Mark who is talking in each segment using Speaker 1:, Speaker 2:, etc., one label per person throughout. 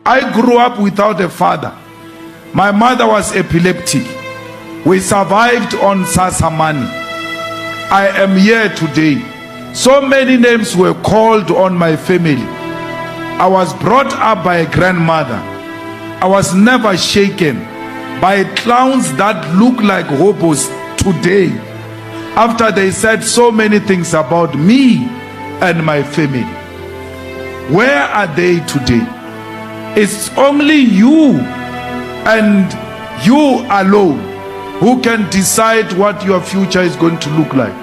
Speaker 1: I grew up without a father. My mother was epileptic. We survived on Sasamani. I am here today. So many names were called on my family. I was brought up by a grandmother. I was never shaken by clowns that look like hobos today, after they said so many things about me and my family. Where are they today? It's only you and you alone who can decide what your future is going to look like.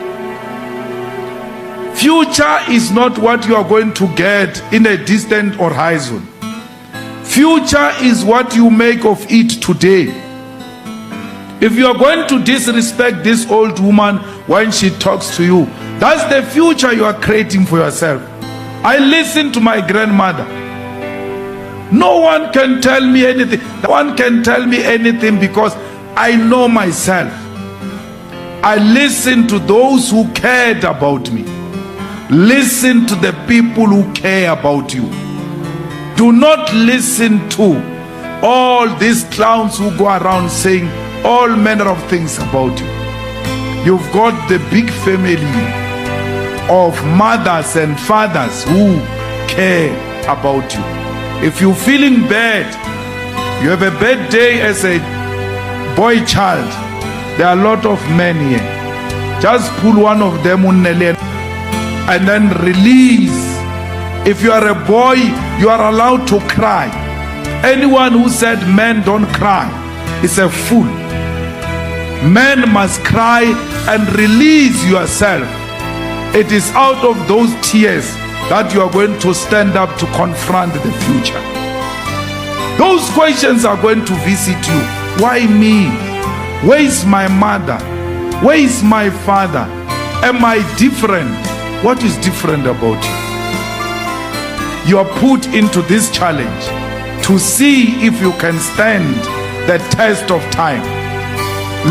Speaker 1: Future is not what you are going to get in a distant horizon. Future is what you make of it today. If you are going to disrespect this old woman when she talks to you, that's the future you are creating for yourself. I listen to my grandmother. No one can tell me anything. No one can tell me anything because I know myself. I listen to those who cared about me. Listen to the people who care about you. Do not listen to all these clowns who go around saying all manner of things about you. You've got the big family of mothers and fathers who care about you. If you're feeling bad, you have a bad day as a boy child, there are a lot of men here. Just pull one of them and then release. If you are a boy, you are allowed to cry. Anyone who said men don't cry is a fool. Men must cry and release yourself. It is out of those tears that you are going to stand up to confront the future. Those questions are going to visit you. Why me? Where is my mother? Where is my father? Am I different? What is different about you? You are put into this challenge to see if you can stand the test of time.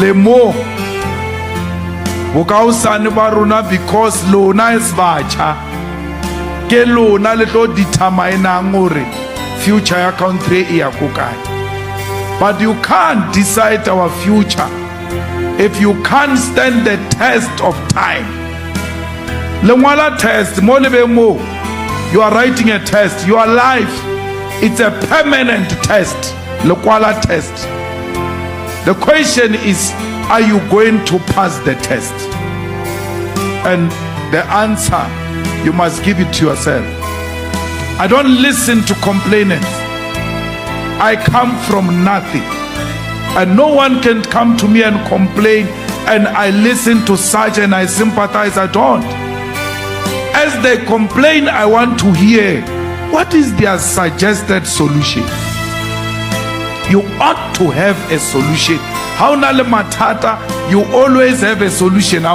Speaker 1: Lemo bokaosane ba rona because lona is bacha ke lona le tlo determine gore future ya country e ya go kae. But you can't decide our future if you can't stand the test of time. Lengwala test mo lebe mo, you are writing a test. Your life, it's a permanent test. Lekwala test. The question is, are you going to pass the test? And the answer, you must give it to yourself. I don't listen to complainants. I come from nothing. And no one can come to me and complain and I listen to such and I sympathize. I don't. As they complain, I want to hear what is their suggested solution. You ought to have a solution. How nale matata, you always have a solution.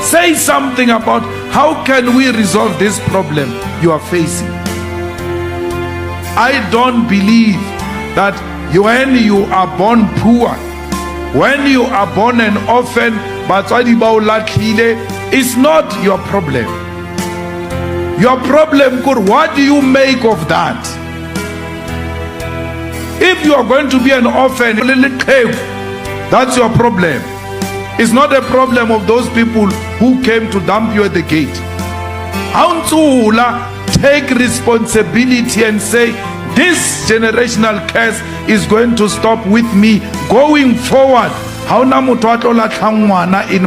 Speaker 1: Say something about how can we resolve this problem you are facing. I don't believe that when you are born poor, when you are born an orphan, it's not your problem. Your problem, what do you make of that? If you are going to be an orphan, that's your problem. It's not a problem of those people who came to dump you at the gate. Take responsibility and say, this generational curse is going to stop with me going forward. In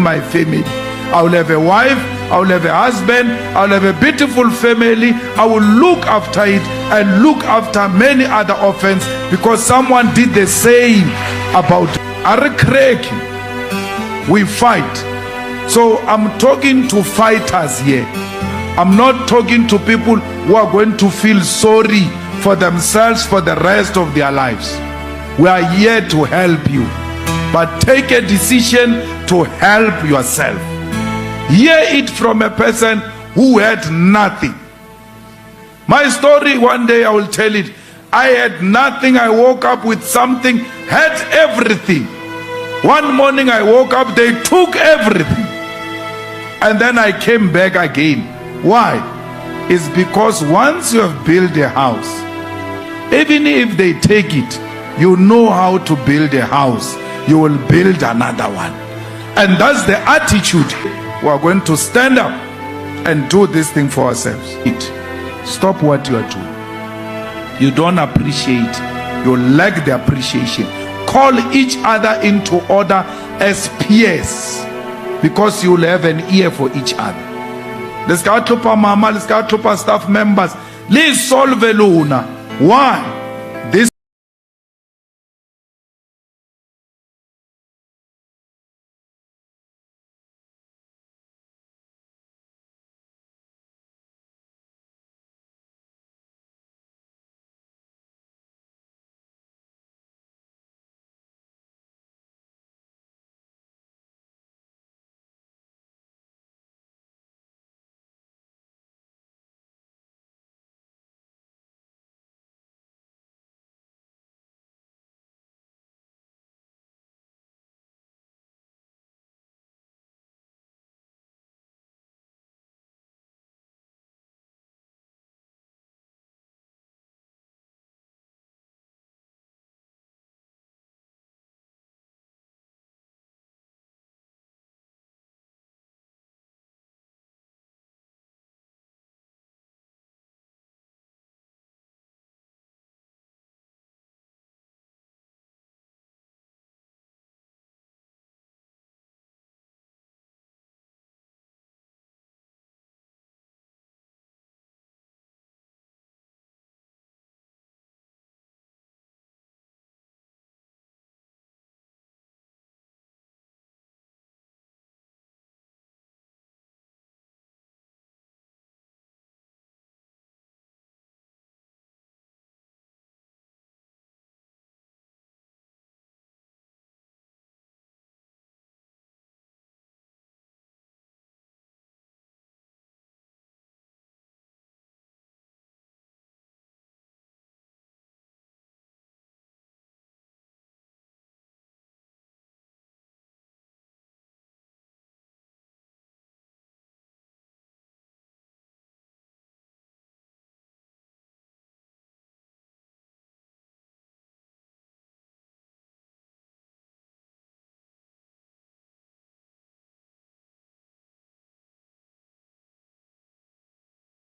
Speaker 1: my family, I will have a wife, I will have a husband, I will have a beautiful family. I will look after it and look after many other orphans because someone did the same about it. We fight. So I'm talking to fighters here. I'm not talking to people who are going to feel sorry for themselves for the rest of their lives. We are here to help you, but take a decision to help yourself. Hear it from a person who had nothing. My story, one day I will tell it. I had nothing. I woke up with something, had everything. One morning I woke up, they took everything. And then I came back again. Why? is because once you have built a house, even if they take it, you know how to build a house. You will build another one. And that's the attitude. We are going to stand up and do this thing for ourselves. Stop what you are doing. You don't appreciate. You lack the appreciation. Call each other into order as peers, because you will have an ear for each other. Let's go to mama, let's go to staff members. Let's solve Luna. Why? This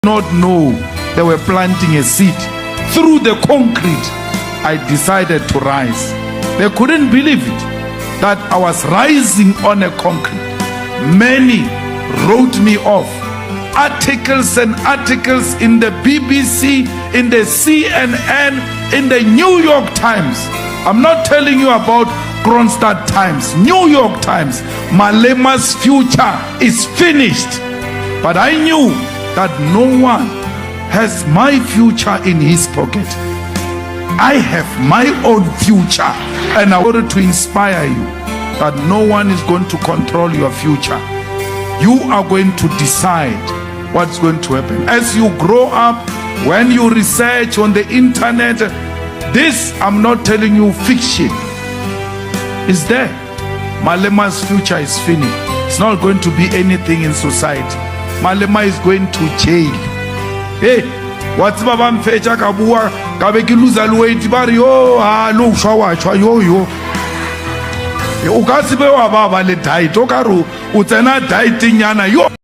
Speaker 1: not know they were planting a seed. Through the concrete, I decided to rise. They couldn't believe it, that I was rising on a concrete. Many wrote me off. Articles and articles in the BBC, in the CNN, in the New York Times. I'm not telling you about Kronstadt Times, New York Times. Malema's future is finished. But I knew that no one has my future in his pocket. I have my own future, and I wanted to inspire you that no one is going to control your future. You are going to decide what's going to happen. As you grow up, when you research on the internet, this, I'm not telling you fiction, is there. Malema's future is finished. It's not going to be anything in society. Malema is going to jail. Hey, what's baba mfecha kabua kabeki luza luweti bari yo lo shwa yo ukasibe wa baba le diet okaru utsena diet nyana yo.